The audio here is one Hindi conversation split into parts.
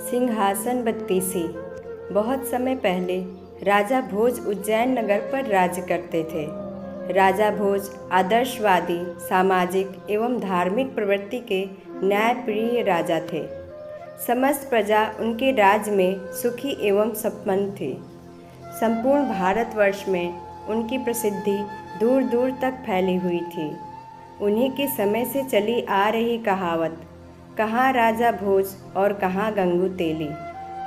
सिंहासन बत्तीसी। बहुत समय पहले राजा भोज उज्जैन नगर पर राज्य करते थे। राजा भोज आदर्शवादी, सामाजिक एवं धार्मिक प्रवृत्ति के न्यायप्रिय राजा थे। समस्त प्रजा उनके राज्य में सुखी एवं संपन्न थी। संपूर्ण भारतवर्ष में उनकी प्रसिद्धि दूर दूर तक फैली हुई थी। उन्हीं के समय से चली आ रही कहावत, कहाँ राजा भोज और कहाँ गंगू तेली,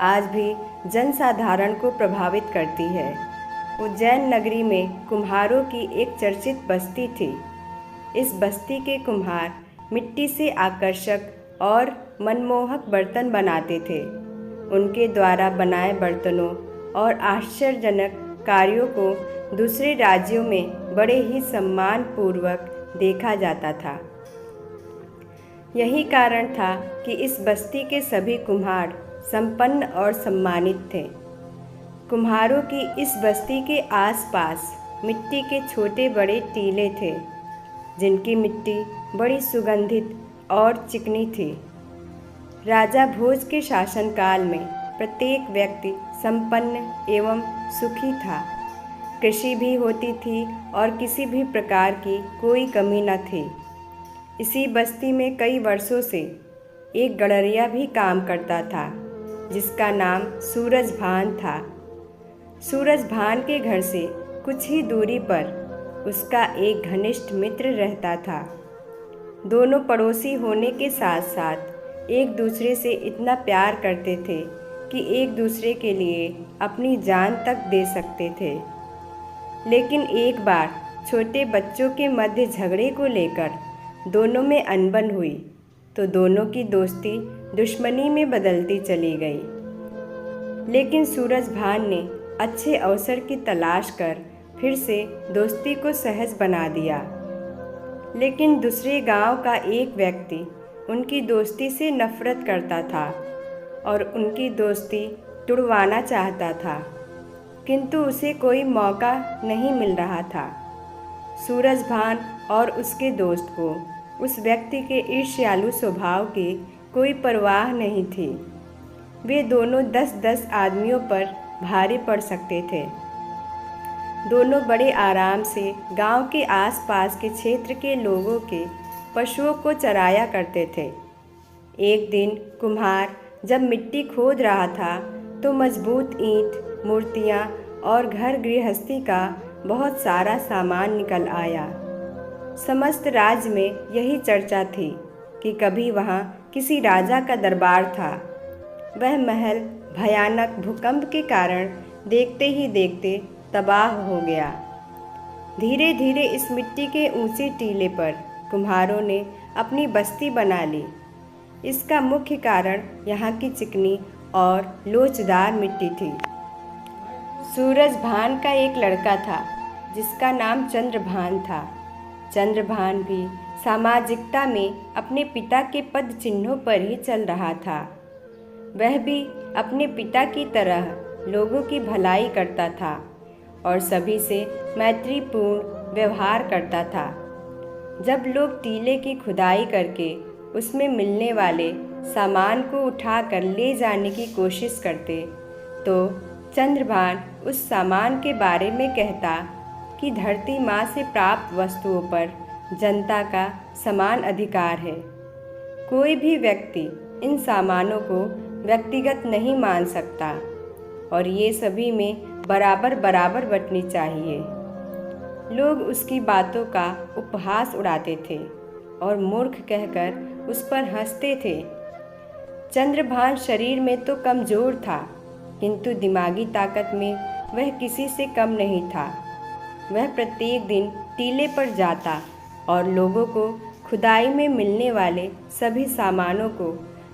आज भी जनसाधारण को प्रभावित करती है। उज्जैन नगरी में कुम्हारों की एक चर्चित बस्ती थी। इस बस्ती के कुम्हार मिट्टी से आकर्षक और मनमोहक बर्तन बनाते थे। उनके द्वारा बनाए बर्तनों और आश्चर्यजनक कार्यों को दूसरे राज्यों में बड़े ही सम्मानपूर्वक देखा जाता था। यही कारण था कि इस बस्ती के सभी कुम्हार संपन्न और सम्मानित थे। कुम्हारों की इस बस्ती के आसपास मिट्टी के छोटे बड़े टीले थे, जिनकी मिट्टी बड़ी सुगंधित और चिकनी थी। राजा भोज के शासनकाल में प्रत्येक व्यक्ति संपन्न एवं सुखी था। कृषि भी होती थी और किसी भी प्रकार की कोई कमी न थी। इसी बस्ती में कई वर्षों से एक गड़रिया भी काम करता था, जिसका नाम सूरजभान था। सूरजभान के घर से कुछ ही दूरी पर उसका एक घनिष्ठ मित्र रहता था। दोनों पड़ोसी होने के साथ साथ एक दूसरे से इतना प्यार करते थे कि एक दूसरे के लिए अपनी जान तक दे सकते थे। लेकिन एक बार छोटे बच्चों के मध्य झगड़े को लेकर दोनों में अनबन हुई तो दोनों की दोस्ती दुश्मनी में बदलती चली गई। लेकिन सूरजभान ने अच्छे अवसर की तलाश कर फिर से दोस्ती को सहज बना दिया। लेकिन दूसरे गांव का एक व्यक्ति उनकी दोस्ती से नफरत करता था और उनकी दोस्ती तुड़वाना चाहता था, किंतु उसे कोई मौका नहीं मिल रहा था। सूरजभान और उसके दोस्त को उस व्यक्ति के ईर्ष्यालु स्वभाव की कोई परवाह नहीं थी। वे दोनों 10-10 आदमियों पर भारी पड़ सकते थे। दोनों बड़े आराम से गांव के आसपास के क्षेत्र के लोगों के पशुओं को चराया करते थे। एक दिन कुम्हार जब मिट्टी खोद रहा था तो मजबूत ईंट, मूर्तियाँ और घर गृहस्थी का बहुत सारा सामान निकल आया। समस्त राज्य में यही चर्चा थी कि कभी वहाँ किसी राजा का दरबार था। वह महल भयानक भूकंप के कारण देखते ही देखते तबाह हो गया। धीरे धीरे इस मिट्टी के ऊंचे टीले पर कुम्हारों ने अपनी बस्ती बना ली। इसका मुख्य कारण यहाँ की चिकनी और लोचदार मिट्टी थी। सूरजभान का एक लड़का था जिसका नाम चंद्रभान था। चंद्रभान भी सामाजिकता में अपने पिता के पद चिन्हों पर ही चल रहा था। वह भी अपने पिता की तरह लोगों की भलाई करता था और सभी से मैत्रीपूर्ण व्यवहार करता था। जब लोग टीले की खुदाई करके उसमें मिलने वाले सामान को उठाकर ले जाने की कोशिश करते तो चंद्रभान उस सामान के बारे में कहता कि धरती माँ से प्राप्त वस्तुओं पर जनता का समान अधिकार है। कोई भी व्यक्ति इन सामानों को व्यक्तिगत नहीं मान सकता और ये सभी में बराबर बराबर बंटनी चाहिए। लोग उसकी बातों का उपहास उड़ाते थे और मूर्ख कहकर उस पर हंसते थे। चंद्रभान शरीर में तो कमज़ोर था, किंतु दिमागी ताकत में वह किसी से कम नहीं था। वह प्रत्येक दिन टीले पर जाता और लोगों को खुदाई में मिलने वाले सभी सामानों को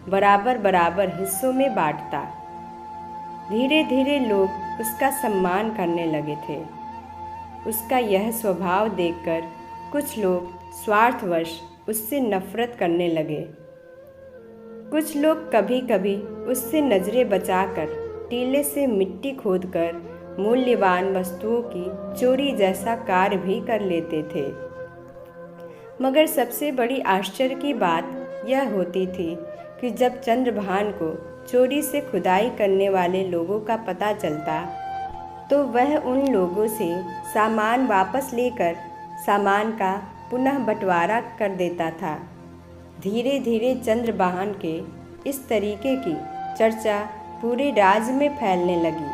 बराबर बराबर हिस्सों में बांटता। धीरे धीरे लोग उसका सम्मान करने लगे थे। उसका यह स्वभाव देखकर कुछ लोग स्वार्थवश उससे नफरत करने लगे। कुछ लोग कभी कभी उससे नज़रें बचाकर टीले से मिट्टी खोदकर मूल्यवान वस्तुओं की चोरी जैसा कार्य भी कर लेते थे। मगर सबसे बड़ी आश्चर्य की बात यह होती थी कि जब चंद्रभान को चोरी से खुदाई करने वाले लोगों का पता चलता तो वह उन लोगों से सामान वापस लेकर सामान का पुनः बंटवारा कर देता था। धीरे धीरे चंद्रभान के इस तरीके की चर्चा पूरे राज्य में फैलने लगी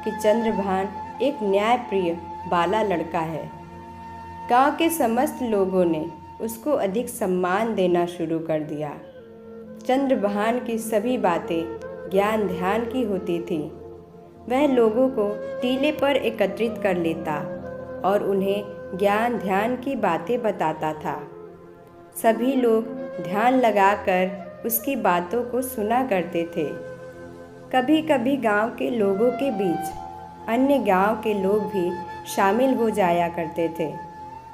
कि चंद्रभान एक न्यायप्रिय बाला लड़का है। गांव के समस्त लोगों ने उसको अधिक सम्मान देना शुरू कर दिया। चंद्रभान की सभी बातें ज्ञान ध्यान की होती थी। वह लोगों को टीले पर एकत्रित कर लेता और उन्हें ज्ञान ध्यान की बातें बताता था। सभी लोग ध्यान लगाकर उसकी बातों को सुना करते थे। कभी कभी गांव के लोगों के बीच अन्य गांव के लोग भी शामिल हो जाया करते थे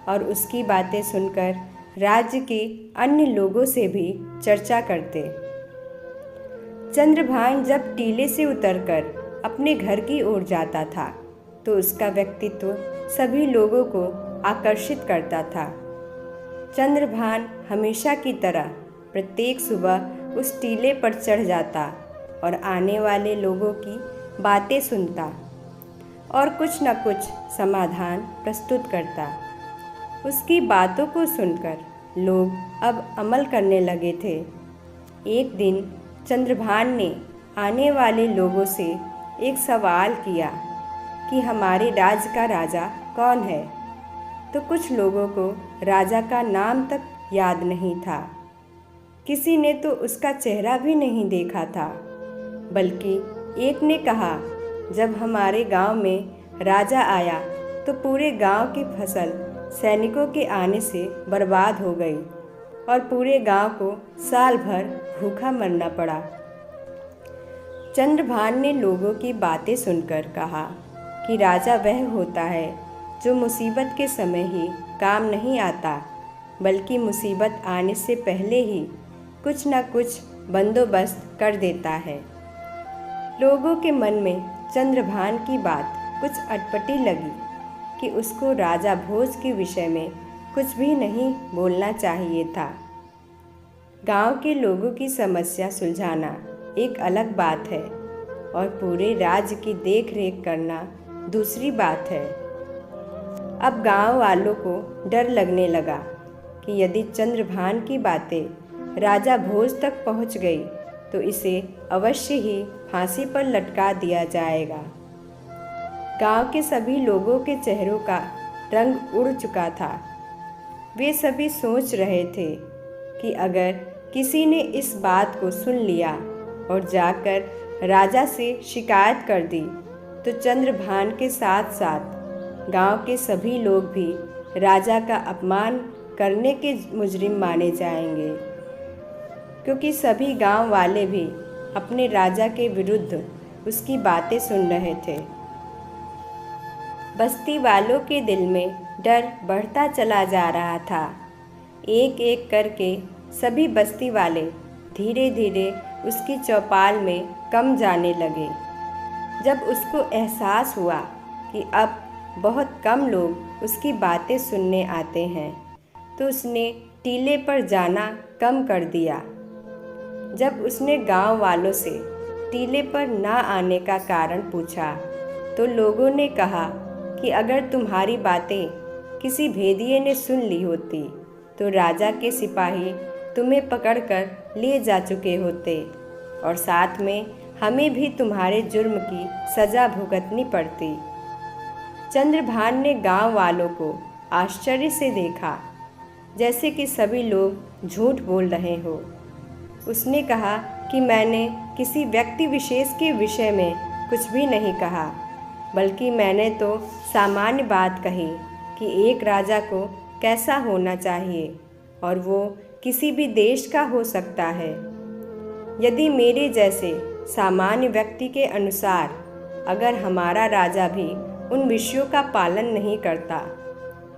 और उसकी बातें सुनकर राज्य के अन्य लोगों से भी चर्चा करते। चंद्रभान जब टीले से उतरकर अपने घर की ओर जाता था तो उसका व्यक्तित्व सभी लोगों को आकर्षित करता था। चंद्रभान हमेशा की तरह प्रत्येक सुबह उस टीले पर चढ़ जाता और आने वाले लोगों की बातें सुनता और कुछ न कुछ समाधान प्रस्तुत करता। उसकी बातों को सुनकर लोग अब अमल करने लगे थे। एक दिन चंद्रभान ने आने वाले लोगों से एक सवाल किया कि हमारे राज्य का राजा कौन है। तो कुछ लोगों को राजा का नाम तक याद नहीं था। किसी ने तो उसका चेहरा भी नहीं देखा था। बल्कि एक ने कहा, जब हमारे गांव में राजा आया तो पूरे गांव की फसल सैनिकों के आने से बर्बाद हो गई और पूरे गांव को साल भर भूखा मरना पड़ा। चंद्रभान ने लोगों की बातें सुनकर कहा कि राजा वह होता है जो मुसीबत के समय ही काम नहीं आता, बल्कि मुसीबत आने से पहले ही कुछ न कुछ बंदोबस्त कर देता है। लोगों के मन में चंद्रभान की बात कुछ अटपटी लगी कि उसको राजा भोज के विषय में कुछ भी नहीं बोलना चाहिए था। गांव के लोगों की समस्या सुलझाना एक अलग बात है और पूरे राज्य की देखरेख करना दूसरी बात है। अब गांव वालों को डर लगने लगा कि यदि चंद्रभान की बातें राजा भोज तक पहुंच गई तो इसे अवश्य ही फांसी पर लटका दिया जाएगा। गांव के सभी लोगों के चेहरों का रंग उड़ चुका था। वे सभी सोच रहे थे कि अगर किसी ने इस बात को सुन लिया और जाकर राजा से शिकायत कर दी तो चंद्रभान के साथ साथ गांव के सभी लोग भी राजा का अपमान करने के मुजरिम माने जाएंगे, क्योंकि सभी गांव वाले भी अपने राजा के विरुद्ध उसकी बातें सुन रहे थे। बस्ती वालों के दिल में डर बढ़ता चला जा रहा था। एक एक करके सभी बस्ती वाले धीरे धीरे उसकी चौपाल में कम जाने लगे। जब उसको एहसास हुआ कि अब बहुत कम लोग उसकी बातें सुनने आते हैं तो उसने टीले पर जाना कम कर दिया। जब उसने गांव वालों से टीले पर ना आने का कारण पूछा तो लोगों ने कहा कि अगर तुम्हारी बातें किसी भेदिए ने सुन ली होती तो राजा के सिपाही तुम्हें पकड़कर ले जा चुके होते और साथ में हमें भी तुम्हारे जुर्म की सज़ा भुगतनी पड़ती। चंद्रभान ने गांव वालों को आश्चर्य से देखा, जैसे कि सभी लोग झूठ बोल रहे हो। उसने कहा कि मैंने किसी व्यक्ति विशेष के विषय में कुछ भी नहीं कहा, बल्कि मैंने तो सामान्य बात कही कि एक राजा को कैसा होना चाहिए और वो किसी भी देश का हो सकता है। यदि मेरे जैसे सामान्य व्यक्ति के अनुसार अगर हमारा राजा भी उन विषयों का पालन नहीं करता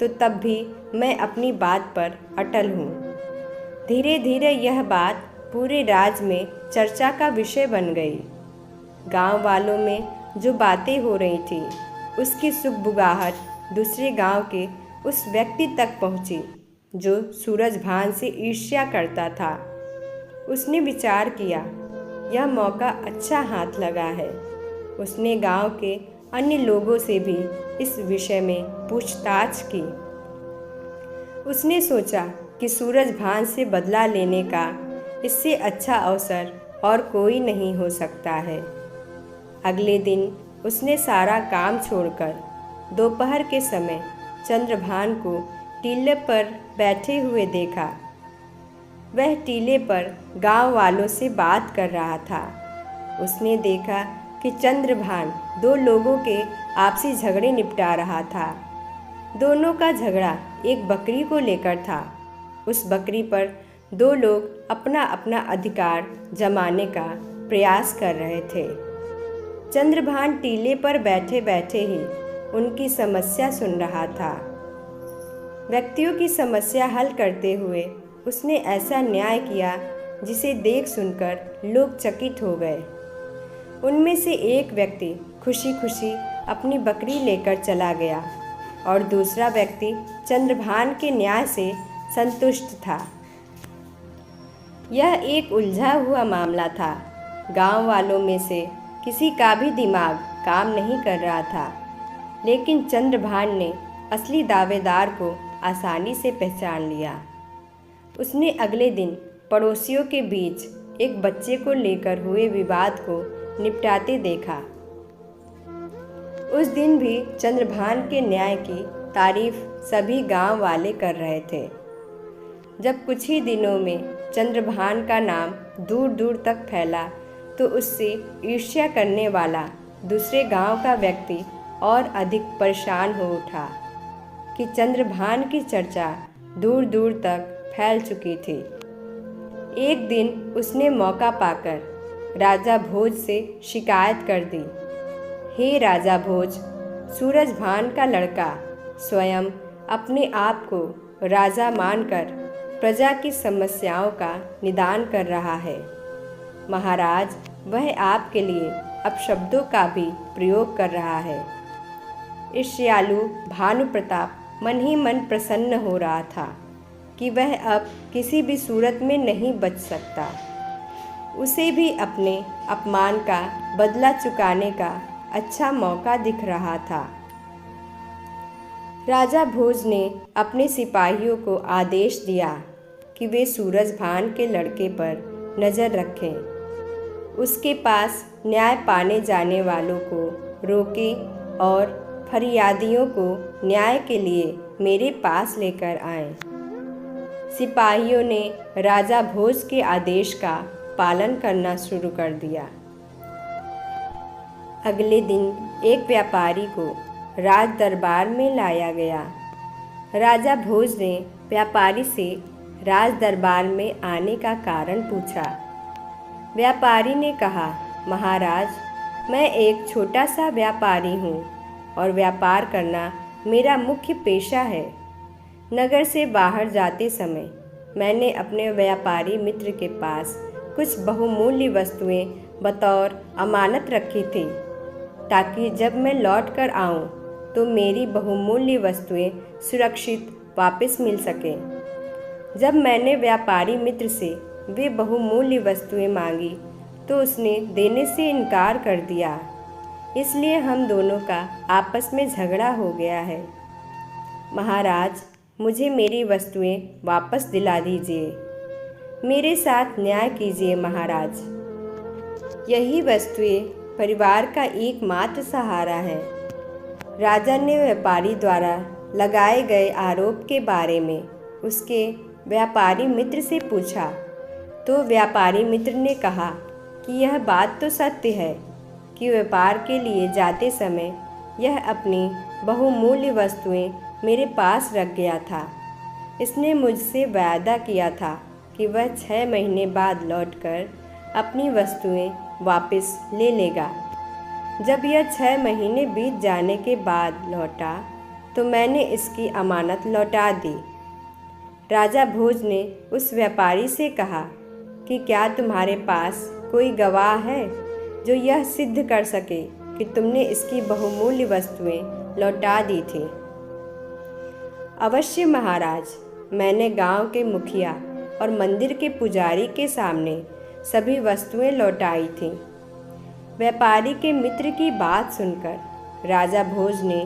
तो तब भी मैं अपनी बात पर अटल हूँ। धीरे धीरे यह बात पूरे राज्य में चर्चा का विषय बन गई। गांव वालों में जो बातें हो रही थी उसकी सुगबुगाहट दूसरे गांव के उस व्यक्ति तक पहुंची जो सूरजभान से ईर्ष्या करता था। उसने विचार किया यह मौका अच्छा हाथ लगा है। उसने गांव के अन्य लोगों से भी इस विषय में पूछताछ की। उसने सोचा कि सूरजभान से बदला लेने का इससे अच्छा अवसर और कोई नहीं हो सकता है। अगले दिन उसने सारा काम छोड़कर दोपहर के समय चंद्रभान को टीले पर बैठे हुए देखा। वह टीले पर गांव वालों से बात कर रहा था। उसने देखा कि चंद्रभान दो लोगों के आपसी झगड़े निपटा रहा था। दोनों का झगड़ा एक बकरी को लेकर था। उस बकरी पर दो लोग अपना अपना अधिकार जमाने का प्रयास कर रहे थे। चंद्रभान टीले पर बैठे बैठे ही उनकी समस्या सुन रहा था। व्यक्तियों की समस्या हल करते हुए उसने ऐसा न्याय किया जिसे देख सुनकर लोग चकित हो गए। उनमें से एक व्यक्ति खुशी खुशी अपनी बकरी लेकर चला गया और दूसरा व्यक्ति चंद्रभान के न्याय से संतुष्ट था। यह एक उलझा हुआ मामला था। गांव वालों में से किसी का भी दिमाग काम नहीं कर रहा था, लेकिन चंद्रभान ने असली दावेदार को आसानी से पहचान लिया। उसने अगले दिन पड़ोसियों के बीच एक बच्चे को लेकर हुए विवाद को निपटाते देखा। उस दिन भी चंद्रभान के न्याय की तारीफ सभी गांव वाले कर रहे थे। जब कुछ ही दिनों में चंद्रभान का नाम दूर दूर तक फैला तो उससे ईर्ष्या करने वाला दूसरे गांव का व्यक्ति और अधिक परेशान हो उठा कि चंद्रभान की चर्चा दूर दूर तक फैल चुकी थी। एक दिन उसने मौका पाकर राजा भोज से शिकायत कर दी। हे राजा भोज, सूरजभान का लड़का स्वयं अपने आप को राजा मानकर प्रजा की समस्याओं का निदान कर रहा है। महाराज, वह आपके लिए अपशब्दों का भी प्रयोग कर रहा है। ईर्ष्यालु भानु प्रताप मन ही मन प्रसन्न हो रहा था कि वह अब किसी भी सूरत में नहीं बच सकता। उसे भी अपने अपमान का बदला चुकाने का अच्छा मौका दिख रहा था। राजा भोज ने अपने सिपाहियों को आदेश दिया कि वे सूरजभान के लड़के पर नज़र रखें। उसके पास न्याय पाने जाने वालों को रोकें और फरियादियों को न्याय के लिए मेरे पास लेकर आएं। सिपाहियों ने राजा भोज के आदेश का पालन करना शुरू कर दिया। अगले दिन एक व्यापारी को राज दरबार में लाया गया। राजा भोज ने व्यापारी से राज दरबार में आने का कारण पूछा। व्यापारी ने कहा, महाराज, मैं एक छोटा सा व्यापारी हूँ और व्यापार करना मेरा मुख्य पेशा है। नगर से बाहर जाते समय मैंने अपने व्यापारी मित्र के पास कुछ बहुमूल्य वस्तुएं बतौर अमानत रखी थी, ताकि जब मैं लौट कर आऊँ तो मेरी बहुमूल्य वस्तुएं सुरक्षित वापस मिल सकें। जब मैंने व्यापारी मित्र से वे बहुमूल्य वस्तुएं मांगी तो उसने देने से इनकार कर दिया। इसलिए हम दोनों का आपस में झगड़ा हो गया है। महाराज, मुझे मेरी वस्तुएं वापस दिला दीजिए। मेरे साथ न्याय कीजिए महाराज। यही वस्तुएं परिवार का एकमात्र सहारा है। राजा ने व्यापारी द्वारा लगाए गए आरोप के बारे में उसके व्यापारी मित्र से पूछा तो व्यापारी मित्र ने कहा कि यह बात तो सत्य है कि व्यापार के लिए जाते समय यह अपनी बहुमूल्य वस्तुएं मेरे पास रख गया था। इसने मुझसे वादा किया था कि वह 6 महीने बाद लौटकर अपनी वस्तुएं वापस ले लेगा। जब यह 6 महीने बीत जाने के बाद लौटा तो मैंने इसकी अमानत लौटा दी। राजा भोज ने उस व्यापारी से कहा कि क्या तुम्हारे पास कोई गवाह है जो यह सिद्ध कर सके कि तुमने इसकी बहुमूल्य वस्तुएं लौटा दी थी? अवश्य महाराज, मैंने गांव के मुखिया और मंदिर के पुजारी के सामने सभी वस्तुएं लौटाई थीं। व्यापारी के मित्र की बात सुनकर राजा भोज ने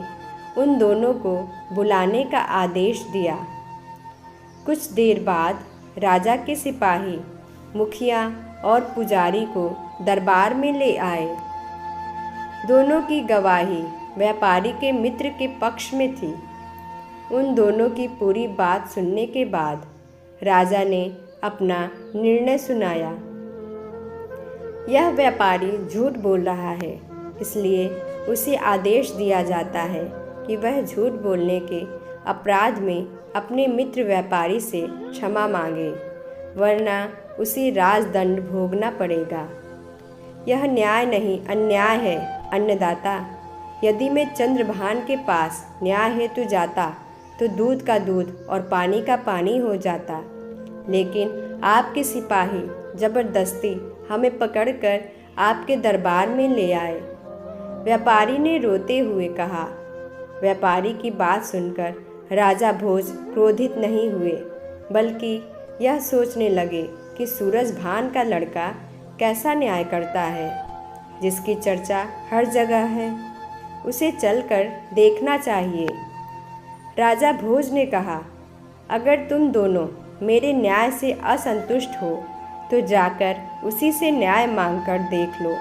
उन दोनों को बुलाने का आदेश दिया। कुछ देर बाद राजा के सिपाही मुखिया और पुजारी को दरबार में ले आए। दोनों की गवाही व्यापारी के मित्र के पक्ष में थी। उन दोनों की पूरी बात सुनने के बाद राजा ने अपना निर्णय सुनाया। यह व्यापारी झूठ बोल रहा है, इसलिए उसे आदेश दिया जाता है कि वह झूठ बोलने के अपराध में अपने मित्र व्यापारी से क्षमा मांगे, वरना उसे राजदंड भोगना पड़ेगा। यह न्याय नहीं, अन्याय है अन्नदाता। यदि मैं चंद्रभान के पास न्याय हेतु जाता तो दूध का दूध और पानी का पानी हो जाता, लेकिन आपके सिपाही जबरदस्ती हमें पकड़कर आपके दरबार में ले आए। व्यापारी ने रोते हुए कहा। व्यापारी की बात सुनकर राजा भोज क्रोधित नहीं हुए, बल्कि यह सोचने लगे कि सूरजभान का लड़का कैसा न्याय करता है, जिसकी चर्चा हर जगह है। उसे चलकर देखना चाहिए। राजा भोज ने कहा, अगर तुम दोनों मेरे न्याय से असंतुष्ट हो तो जाकर उसी से न्याय मांगकर देख लो।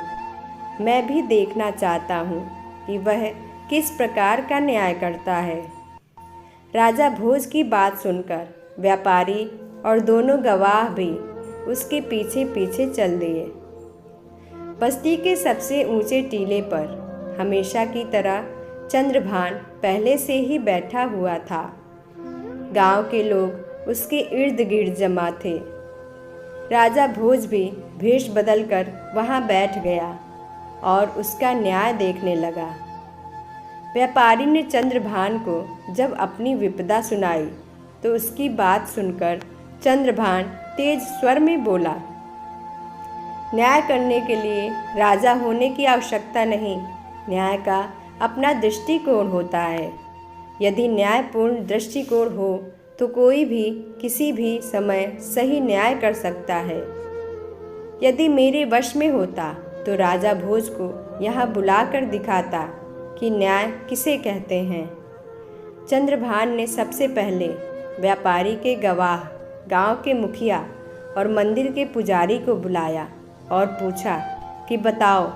मैं भी देखना चाहता हूँ कि वह किस प्रकार का न्याय करता है। राजा भोज की बात सुनकर व्यापारी और दोनों गवाह भी उसके पीछे पीछे चल दिए। बस्ती के सबसे ऊंचे टीले पर हमेशा की तरह चंद्रभान पहले से ही बैठा हुआ था। गांव के लोग उसके इर्द गिर्द जमा थे। राजा भोज भी भेष बदलकर वहां बैठ गया और उसका न्याय देखने लगा। व्यापारी ने चंद्रभान को जब अपनी विपदा सुनाई तो उसकी बात सुनकर चंद्रभान तेज स्वर में बोला, न्याय करने के लिए राजा होने की आवश्यकता नहीं, न्याय का अपना दृष्टिकोण होता है। यदि न्यायपूर्ण दृष्टिकोण हो तो कोई भी किसी भी समय सही न्याय कर सकता है। यदि मेरे वश में होता तो राजा भोज को यहाँ बुलाकर दिखाता कि न्याय किसे कहते हैं। चंद्रभान ने सबसे पहले व्यापारी के गवाह, गांव के मुखिया और मंदिर के पुजारी को बुलाया और पूछा कि बताओ,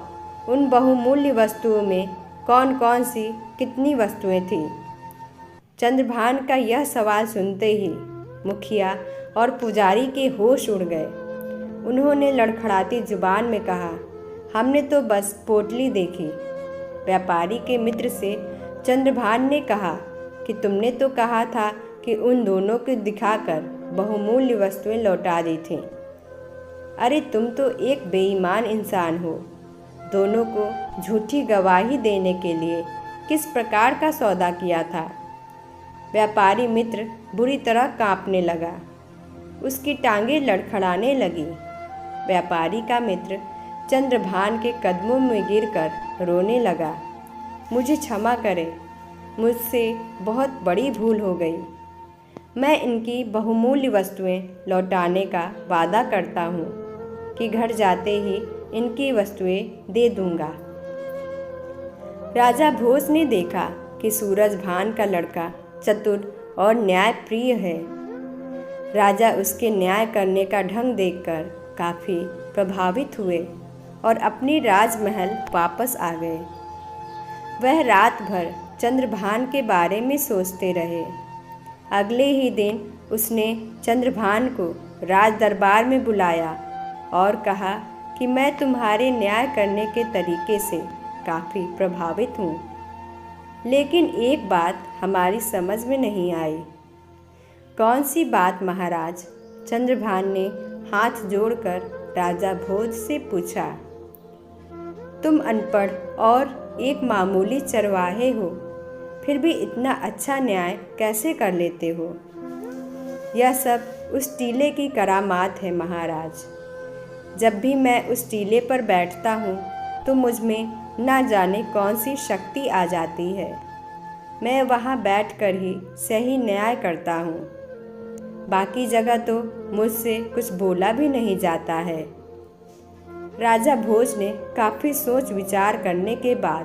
उन बहुमूल्य वस्तुओं में कौन कौन सी कितनी वस्तुएं थीं। चंद्रभान का यह सवाल सुनते ही मुखिया और पुजारी के होश उड़ गए। उन्होंने लड़खड़ाती जुबान में कहा, हमने तो बस पोटली देखी। व्यापारी के मित्र से चंद्रभान ने कहा कि तुमने तो कहा था कि उन दोनों को दिखाकर बहुमूल्य वस्तुएं लौटा दी थीं। अरे तुम तो एक बेईमान इंसान हो। दोनों को झूठी गवाही देने के लिए किस प्रकार का सौदा किया था। व्यापारी मित्र बुरी तरह कांपने लगा। उसकी टांगें लड़खड़ाने लगी। व्यापारी का मित्र चंद्रभान के कदमों में गिरकर रोने लगा, मुझे क्षमा करें, मुझसे बहुत बड़ी भूल हो गई। मैं इनकी बहुमूल्य वस्तुएं लौटाने का वादा करता हूँ कि घर जाते ही इनकी वस्तुएं दे दूंगा। राजा भोज ने देखा कि सूरजभान का लड़का चतुर और न्यायप्रिय है। राजा उसके न्याय करने का ढंग देखकर काफ़ी प्रभावित हुए और अपनी राजमहल वापस आ गए। वह रात भर चंद्रभान के बारे में सोचते रहे। अगले ही दिन उसने चंद्रभान को राज दरबार में बुलाया और कहा कि मैं तुम्हारे न्याय करने के तरीके से काफ़ी प्रभावित हूँ, लेकिन एक बात हमारी समझ में नहीं आई। कौन सी बात महाराज? चंद्रभान ने हाथ जोड़कर राजा भोज से पूछा। तुम अनपढ़ और एक मामूली चरवाहे हो, फिर भी इतना अच्छा न्याय कैसे कर लेते हो? यह सब उस टीले की करामात है महाराज। जब भी मैं उस टीले पर बैठता हूँ तो मुझ में ना जाने कौन सी शक्ति आ जाती है। मैं वहाँ बैठकर ही सही न्याय करता हूँ। बाकी जगह तो मुझसे कुछ बोला भी नहीं जाता है। राजा भोज ने काफ़ी सोच विचार करने के बाद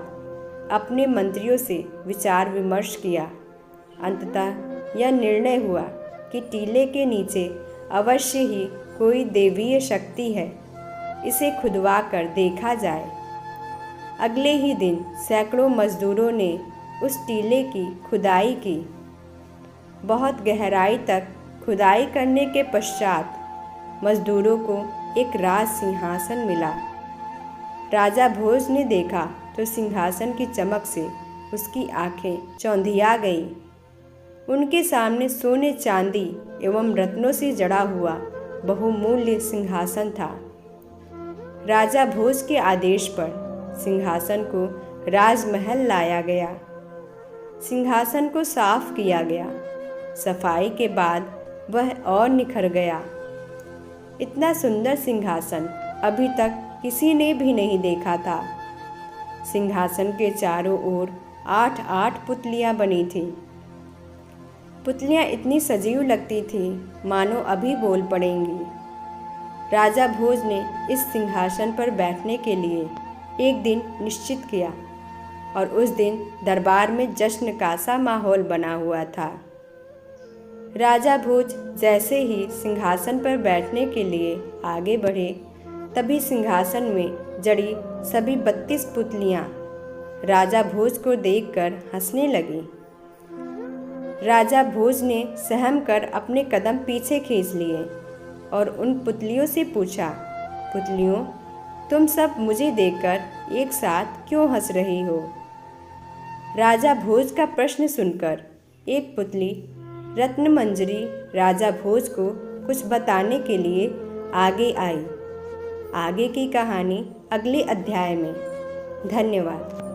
अपने मंत्रियों से विचार विमर्श किया। अंततः यह निर्णय हुआ कि टीले के नीचे अवश्य ही कोई दैवीय शक्ति है, इसे खुदवा कर देखा जाए। अगले ही दिन सैकड़ों मजदूरों ने उस टीले की खुदाई की। बहुत गहराई तक खुदाई करने के पश्चात मजदूरों को एक राज सिंहासन मिला। राजा भोज ने देखा तो सिंहासन की चमक से उसकी आंखें चौंधिया गईं। उनके सामने सोने चांदी एवं रत्नों से जड़ा हुआ बहुमूल्य सिंहासन था। राजा भोज के आदेश पर सिंहासन को राजमहल लाया गया। सिंहासन को साफ किया गया। सफाई के बाद वह और निखर गया। इतना सुंदर सिंहासन अभी तक किसी ने भी नहीं देखा था। सिंहासन के चारों ओर 8-8 पुतलियां बनी थीं। पुतलियां इतनी सजीव लगती थीं मानो अभी बोल पड़ेंगी। राजा भोज ने इस सिंहासन पर बैठने के लिए एक दिन निश्चित किया और उस दिन दरबार में जश्न का सा माहौल बना हुआ था। राजा भोज जैसे ही सिंहासन पर बैठने के लिए आगे बढ़े, तभी सिंहासन में जड़ी सभी 32 पुतलियां राजा भोज को देखकर हंसने लगीं। राजा भोज ने सहम कर अपने कदम पीछे खींच लिए और उन पुतलियों से पूछा, पुतलियों, तुम सब मुझे देखकर एक साथ क्यों हंस रही हो? राजा भोज का प्रश्न सुनकर एक पुतली रत्नमंजरी राजा भोज को कुछ बताने के लिए आगे आई। आगे की कहानी अगले अध्याय में। धन्यवाद।